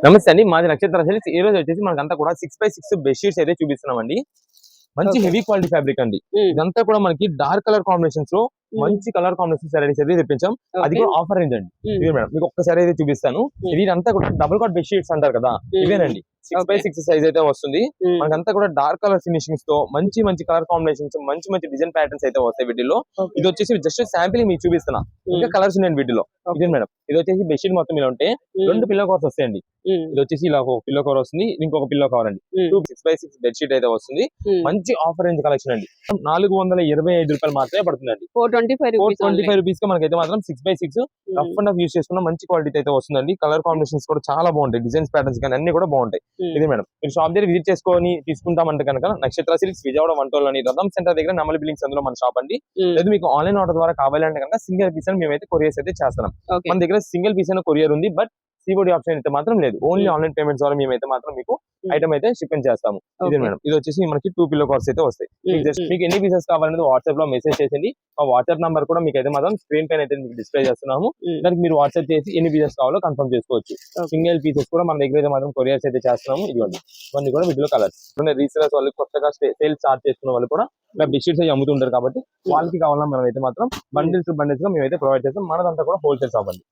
నమస్తే అండి, మాది నక్షత్ర సిల్క్స్. ఈ రోజు వచ్చేసి మనకంతా కూడా 6x6 బెడ్షీట్స్ అయితే చూపిస్తున్నామండి. మంచి హెవీ క్వాలిటీ ఫ్యాబ్రిక్ అండి. ఇదంతా కూడా మనకి డార్క్ కలర్ కాంబినేషన్స్ లో మంచి కలర్ కాంబినేషన్ సారీస్ అయితే తెప్పించాం. అది కూడా ఆఫర్ రేంజ్ అండి. ఇదే మేడం, మీకు ఒక్కసారి అయితే చూపిస్తాను. ఇదంతా కూడా డబుల్ కాట్ బెడ్షీట్స్ అంటారు కదా, ఇవేనండి. 6x6 సైజ్ అయితే వస్తుంది. మనకంతా కూడా డార్క్ కలర్ ఫినిషింగ్స్ తో మంచి మంచి కలర్ కాంబినేషన్స్, మంచి మంచి డిజైన్ ప్యాటర్న్స్ అయితే వస్తాయి వీటిలో. ఇది వచ్చేసి జస్ట్ శాంపిల్ మీకు చూపిస్తున్నా, ఇంకా కలర్స్ ఉన్నాయండి వీటిలో. ఇదే మేడం, ఇది వచ్చేసి బెడ్షీట్ మొత్తం ఇలా ఉంటే 2 పిల్లో కవర్స్ వస్తాయండి. ఇది వచ్చేసి ఇలా ఒక పిల్లో కవర్ వస్తుంది, ఇంకొక పిల్లో కవర్ అండి. 6x6 బెడ్షీట్ అయితే వస్తుంది. మంచి ఆఫర్ రేంజ్ కలెక్షన్ అండి. 425 రూపాయలు మాత్రమే పడుతుందండి. 425 రూపీస్ కి మనకైతే మాత్రం 6x6 రఫ్ అండ్ యూస్ చేసుకున్న మంచి క్వాలిటీ అయితే వస్తుందండి. కలర్ కాంబినేషన్స్ కూడా చాలా బాగుంటాయి, డిజైన్స్ ప్యాటర్న్స్ కానీ అన్ని కూడా బాగుంటాయి. ఇది మేడం, మీరు షాప్ దగ్గర విజిట్ చేసుకొని తీసుకుంటామంటే కనుక నక్షత్ర సిల్క్స్ విజయవాడ 112 అని రథం సెంటర్ దగ్గర నమలి బిల్డింగ్స్ అందులో మన షాప్ అండి. లేదు మీకు ఆన్లైన్ ఆర్డర్ ద్వారా కావాలంటే కనుక సింగిల్ పీస్ అని మేమైతే కొరియర్స్ అయితే చేస్తున్నాం. మన దగ్గర సింగిల్ పీస్ అయిన కొరియర్ ఉంది, బట్ సిఓడి ఆప్షన్ అయితే మాత్రం లేదు. ఓన్లీ ఆన్లైన్ పేమెంట్స్ ద్వారా మేమైతే మాత్రం మీకు ఐటమ్ అయితే షిప్పింగ్ చేస్తాము. ఇది మేడం, ఇది వచ్చేసి మనకి 2 పిల్లో కవర్స్ అయితే వస్తాయి. మీకు ఎన్ని పీసెస్ కావాలనేది వాట్సాప్ లో మెసేజ్ చేసింది. ఆ వాట్సాప్ నంబర్ కూడా మీకు అయితే మాత్రం స్క్రీన్ పైన అయితే మీకు డిస్ప్లే చేస్తున్నాము. దానికి మీరు వాట్సాప్ చేసి ఎన్ని పీసెస్ కావాలో కన్ఫర్మ్ చేసుకోవచ్చు. సింగిల్ పీసెస్ కూడా మన దగ్గర అయితే మాత్రం కొరియర్స్ అయితే చేస్తున్నాము. ఇదిగోండి, ఇవన్నీ కూడా వీటిలో కలర్స్. రీసెలర్స్ వాళ్ళు కొత్తగా సేల్ స్టార్ట్ చేసుకున్న వాళ్ళు కూడా ఇలా బెడ్షీట్స్ అవి అమ్ముతుంటారు కాబట్టి వాళ్ళకి కావాలన్నా మనం అయితే మాత్రం బండిల్స్ గా మేమైతే ప్రొవైడ్ చేస్తాం. మనదంతా కూడా హోల్సేల్ షాప్ అండి.